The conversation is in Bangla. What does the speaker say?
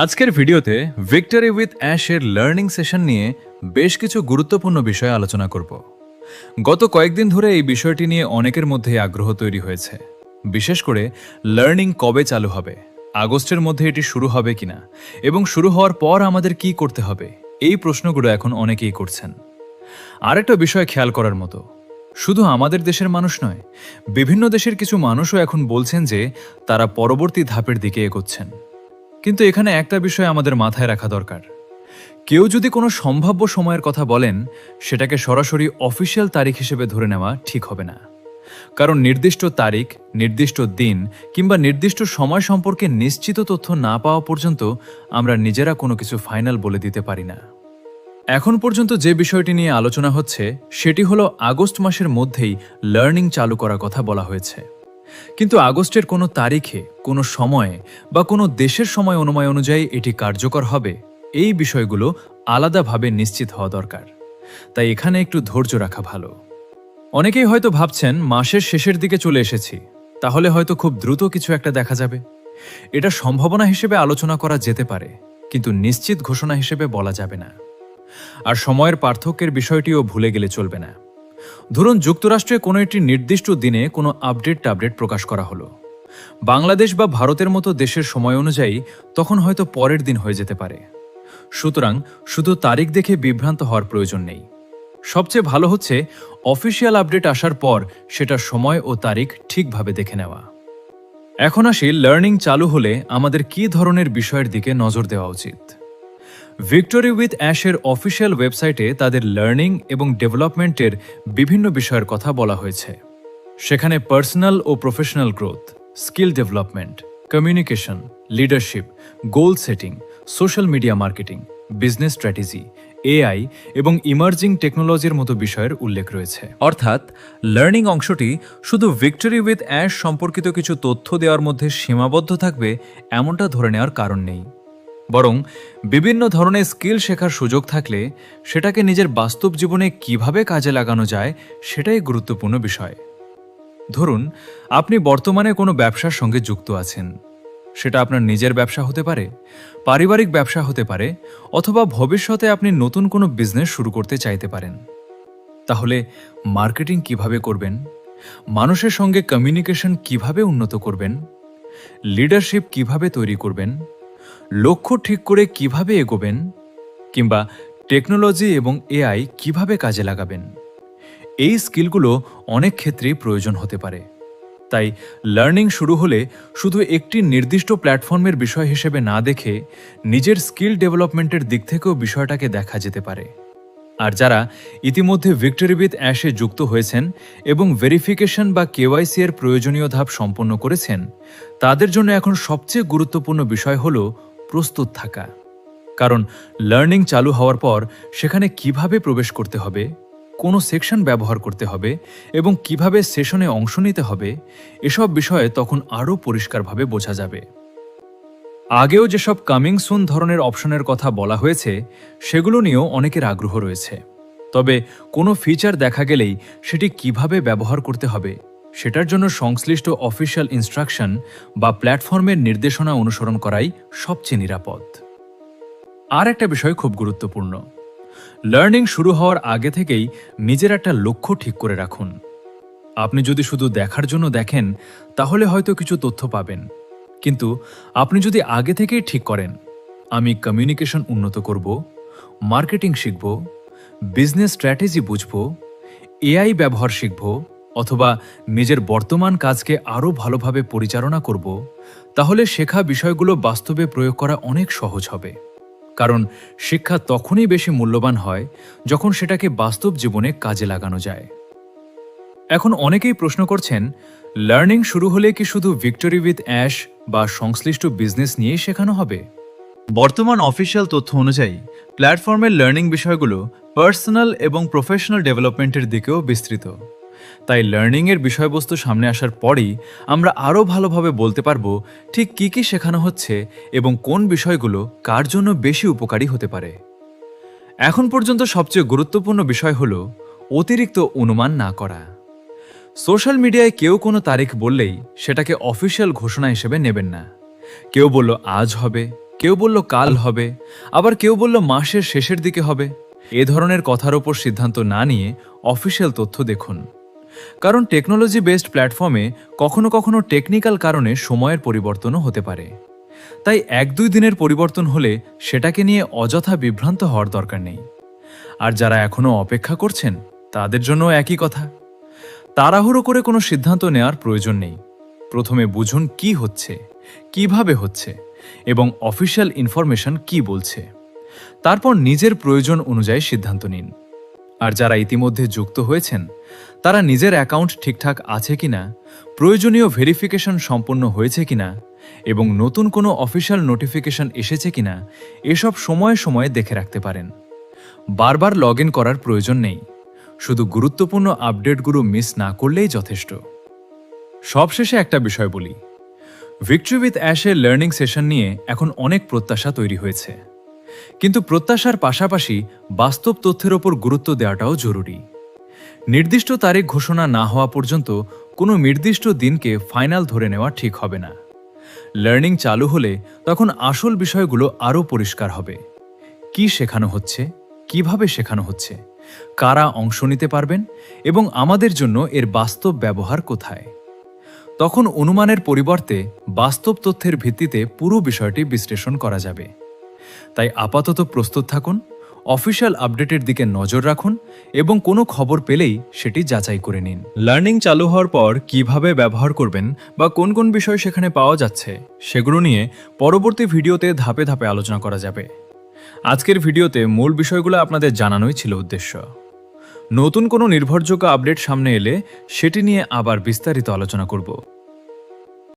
আজকের ভিডিওতে ভিক্টরি উইথ অ্যাশ এর লার্নিং সেশন নিয়ে বেশ কিছু গুরুত্বপূর্ণ বিষয় আলোচনা করব। গত কয়েকদিন ধরে এই বিষয়টি নিয়ে অনেকের মধ্যেই আগ্রহ তৈরি হয়েছে, বিশেষ করে লার্নিং কবে চালু হবে, আগস্টের মধ্যে এটি শুরু হবে কিনা এবং শুরু হওয়ার পর আমাদের কি করতে হবে, এই প্রশ্নগুলো এখন অনেকেই করছেন। আরেকটা বিষয় খেয়াল করার মতো, শুধু আমাদের দেশের মানুষ নয়, বিভিন্ন দেশের কিছু মানুষও এখন বলছেন যে তারা পরবর্তী ধাপের দিকে এগোচ্ছেন। কিন্তু এখানে একটা বিষয় আমাদের মাথায় রাখা দরকার। কেউ যদি কোনো সম্ভাব্য সময়ের কথা বলেন, সেটাকে সরাসরি অফিসিয়াল তারিখ হিসেবে ধরে নেওয়া ঠিক হবে না। কারণ নির্দিষ্ট তারিখ, নির্দিষ্ট দিন কিংবা নির্দিষ্ট সময় সম্পর্কে নিশ্চিত তথ্য না পাওয়া পর্যন্ত আমরা নিজেরা কোনো কিছু ফাইনাল বলে দিতে পারি না। এখন পর্যন্ত যে বিষয়টি নিয়ে আলোচনা হচ্ছে সেটি হলো আগস্ট মাসের মধ্যেই লার্নিং চালু করার কথা বলা হয়েছে। কিন্তু আগস্টের কোনো তারিখে, কোনো সময়ে বা কোনো দেশের সময় অনুমান অনুযায়ী এটি কার্যকর হবে, এই বিষয়গুলো আলাদাভাবে নিশ্চিত হওয়া দরকার। তাই এখানে একটু ধৈর্য রাখা ভালো। অনেকেই হয়তো ভাবছেন মাসের শেষের দিকে চলে এসেছি, তাহলে হয়তো খুব দ্রুত কিছু একটা দেখা যাবে। এটা সম্ভাবনা হিসেবে আলোচনা করা যেতে পারে, কিন্তু নিশ্চিত ঘোষণা হিসেবে বলা যাবে না। আর সময়ের পার্থক্যের বিষয়টিও ভুলে গেলে চলবে না। ধরুন যুক্তরাষ্ট্রে কোনো একটি নির্দিষ্ট দিনে কোনো আপডেট প্রকাশ করা হলো, বাংলাদেশ বা ভারতের মতো দেশের সময় অনুযায়ী তখন হয়তো পরের দিন হয়ে যেতে পারে। সুতরাং শুধু তারিখ দেখে বিভ্রান্ত হওয়ার প্রয়োজন নেই। সবচেয়ে ভালো হচ্ছে অফিসিয়াল আপডেট আসার পর সেটার সময় ও তারিখ ঠিকভাবে দেখে নেওয়া। এখন আসি লার্নিং চালু হলে আমাদের কী ধরনের বিষয়ের দিকে নজর দেওয়া উচিত। ভিক্টরি উইথ অ্যাশের অফিসিয়াল ওয়েবসাইটে তাদের লার্নিং এবং ডেভেলপমেন্টের বিভিন্ন বিষয়ের কথা বলা হয়েছে। সেখানে পার্সোনাল ও professional growth, skill development, communication, leadership, goal setting, social media marketing, business strategy, AI এবং ইমার্জিং টেকনোলজির মতো বিষয়ের উল্লেখ রয়েছে। অর্থাৎ লার্নিং অংশটি শুধু ভিক্টরি উইথ অ্যাশ সম্পর্কিত কিছু তথ্য দেওয়ার মধ্যে সীমাবদ্ধ থাকবে এমনটা ধরে নেওয়ার কারণ নেই। বরং বিভিন্ন ধরনের স্কিল শেখার সুযোগ থাকলে সেটাকে নিজের বাস্তব জীবনে কিভাবে কাজে লাগানো যায় সেটাই গুরুত্বপূর্ণ বিষয়। ধরুন আপনি বর্তমানে কোনো ব্যবসার সঙ্গে যুক্ত আছেন। সেটা আপনার নিজের ব্যবসা হতে পারে, পারিবারিক ব্যবসা হতে পারে, অথবা ভবিষ্যতে আপনি নতুন কোনো বিজনেস শুরু করতে চাইতে পারেন। তাহলে মার্কেটিং কিভাবে করবেন, মানুষের সঙ্গে কমিউনিকেশন কিভাবে উন্নত করবেন, লিডারশিপ কিভাবে তৈরি করবেন, লক্ষ্য ঠিক করে কিভাবে এগোবেন, কিংবা টেকনোলজি এবং এআই কিভাবে কাজে লাগাবেন, এই স্কিলগুলো অনেক ক্ষেত্রেই প্রয়োজন হতে পারে। তাই লার্নিং শুরু হলে শুধু একটি নির্দিষ্ট প্ল্যাটফর্মের বিষয় হিসেবে না দেখে নিজের স্কিল ডেভেলপমেন্টের দিক থেকেও বিষয়টাকে দেখা যেতে পারে। আর যারা ইতিমধ্যে ভিক্টরি উইথ অ্যাশে যুক্ত হয়েছেন এবং ভেরিফিকেশন বা কেওয়াইসি এর প্রয়োজনীয় ধাপ সম্পন্ন করেছেন, তাদের জন্য এখন সবচেয়ে গুরুত্বপূর্ণ বিষয় হল প্রস্তুত থাকা। কারণ লার্নিং চালু হওয়ার পর সেখানে কিভাবে প্রবেশ করতে হবে, কোন সেকশন ব্যবহার করতে হবে এবং কিভাবে সেশনে অংশ নিতে হবে, এসব বিষয়ে তখন আরও পরিষ্কারভাবে বোঝা যাবে। আগেও যেসব কামিং সুন ধরনের অপশনের কথা বলা হয়েছে সেগুলো নিয়েও অনেকের আগ্রহ রয়েছে। তবে কোনো ফিচার দেখা গেলেই সেটি কিভাবে ব্যবহার করতে হবে সেটার জন্য সংশ্লিষ্ট অফিসিয়াল ইনস্ট্রাকশন বা প্ল্যাটফর্মের নির্দেশনা অনুসরণ করাই সবচেয়ে নিরাপদ। আর একটা বিষয় খুব গুরুত্বপূর্ণ, লার্নিং শুরু হওয়ার আগে থেকেই নিজের একটা লক্ষ্য ঠিক করে রাখুন। আপনি যদি শুধু দেখার জন্য দেখেন তাহলে হয়তো কিছু তথ্য পাবেন, কিন্তু আপনি যদি আগে থেকেই ঠিক করেন আমি কমিউনিকেশন উন্নত করব, মার্কেটিং শিখব, বিজনেস স্ট্র্যাটেজি বুঝব, এআই ব্যবহার শিখব, অথবা নিজের বর্তমান কাজকে আরও ভালোভাবে পরিচালনা করব, তাহলে শেখা বিষয়গুলো বাস্তবে প্রয়োগ করা অনেক সহজ হবে। কারণ শিক্ষা তখনই বেশি মূল্যবান হয় যখন সেটাকে বাস্তব জীবনে কাজে লাগানো যায়। এখন অনেকেই প্রশ্ন করছেন, লার্নিং শুরু হলে কি শুধু ভিক্টরি উইথ অ্যাশ বা সংশ্লিষ্ট বিজনেস নিয়েই শেখানো হবে? বর্তমান অফিসিয়াল তথ্য অনুযায়ী প্ল্যাটফর্মের লার্নিং বিষয়গুলো পার্সোনাল এবং প্রফেশনাল ডেভেলপমেন্টের দিকেও বিস্তৃত। তাই লার্নিংয়ের বিষয়বস্তু সামনে আসার পরেই আমরা আরও ভালোভাবে বলতে পারবো ঠিক কী কী শেখানো হচ্ছে এবং কোন বিষয়গুলো কার জন্য বেশি উপকারী হতে পারে। এখন পর্যন্ত সবচেয়ে গুরুত্বপূর্ণ বিষয় হলো অতিরিক্ত অনুমান না করা। সোশ্যাল মিডিয়ায় কেউ কোনো তারিখ বললেই সেটাকে অফিসিয়াল ঘোষণা হিসেবে নেবেন না। কেউ বলল আজ হবে, কেউ বলল কাল হবে, আবার কেউ বলল মাসের শেষের দিকে হবে। এ ধরনের কথার ওপর সিদ্ধান্ত না নিয়ে অফিসিয়াল তথ্য দেখুন। কারণ টেকনোলজি বেসড প্ল্যাটফর্মে কখনো কখনো টেকনিক্যাল কারণে সময়ের পরিবর্তনও হতে পারে। তাই 1-2 দিনের পরিবর্তন হলে সেটাকে নিয়ে অযথা বিভ্রান্ত হওয়ার দরকার নেই। আর যারা এখনো অপেক্ষা করছেন তাদের জন্য একই কথা। তাড়াহুড়ো করে কোনো সিদ্ধান্ত নেওয়ার প্রয়োজন নেই। প্রথমে বুঝুন কি হচ্ছে, কিভাবে হচ্ছে এবং অফিসিয়াল ইনফরমেশন কি বলছে। তারপর নিজের প্রয়োজন অনুযায়ী সিদ্ধান্ত নিন। আর যারা ইতিমধ্যে যুক্ত হয়েছেন তারা নিজের অ্যাকাউন্ট ঠিকঠাক আছে কিনা, প্রয়োজনীয় ভেরিফিকেশন সম্পন্ন হয়েছে কিনা এবং নতুন কোনো অফিসিয়াল নোটিফিকেশন এসেছে কিনা এসব সময়ে সময়ে দেখে রাখতে পারেন। বারবার লগ ইন করার প্রয়োজন নেই, শুধু গুরুত্বপূর্ণ আপডেটগুলো মিস না করলেই যথেষ্ট। সবশেষে একটা বিষয় বলি, ভিক্টরি উইথ অ্যাশের লার্নিং সেশন নিয়ে এখন অনেক প্রত্যাশা তৈরি হয়েছে। কিন্তু প্রত্যাশার পাশাপাশি বাস্তব তথ্যের ওপর গুরুত্ব দেওয়াটাও জরুরি। নির্দিষ্ট তারিখ ঘোষণা না হওয়া পর্যন্ত কোনো নির্দিষ্ট দিনকে ফাইনাল ধরে নেওয়া ঠিক হবে না। লার্নিং চালু হলে তখন আসল বিষয়গুলো আরও পরিষ্কার হবে। কি শেখানো হচ্ছে, কিভাবে শেখানো হচ্ছে, কারা অংশ নিতে পারবেন এবং আমাদের জন্য এর বাস্তব ব্যবহার কোথায়। তখন অনুমানের পরিবর্তে বাস্তব তথ্যের ভিত্তিতে পুরো বিষয়টি বিশ্লেষণ করা যাবে। তাই আপাতত প্রস্তুত থাকুন, অফিসিয়াল আপডেটের দিকে নজর রাখুন এবং কোনো খবর পেলেই সেটি যাচাই করে নিন। লার্নিং চালু হওয়ার পর কিভাবে ব্যবহার করবেন বা কোন কোন বিষয় সেখানে পাওয়া যাচ্ছে সেগুলো নিয়ে পরবর্তী ভিডিওতে ধাপে ধাপে আলোচনা করা যাবে। আজকের ভিডিওতে মূল বিষয়গুলো আপনাদের জানানোই ছিল উদ্দেশ্য। নতুন কোনো নির্ভরযোগ্য আপডেট সামনে এলে সেটি নিয়ে আবার বিস্তারিত আলোচনা করব।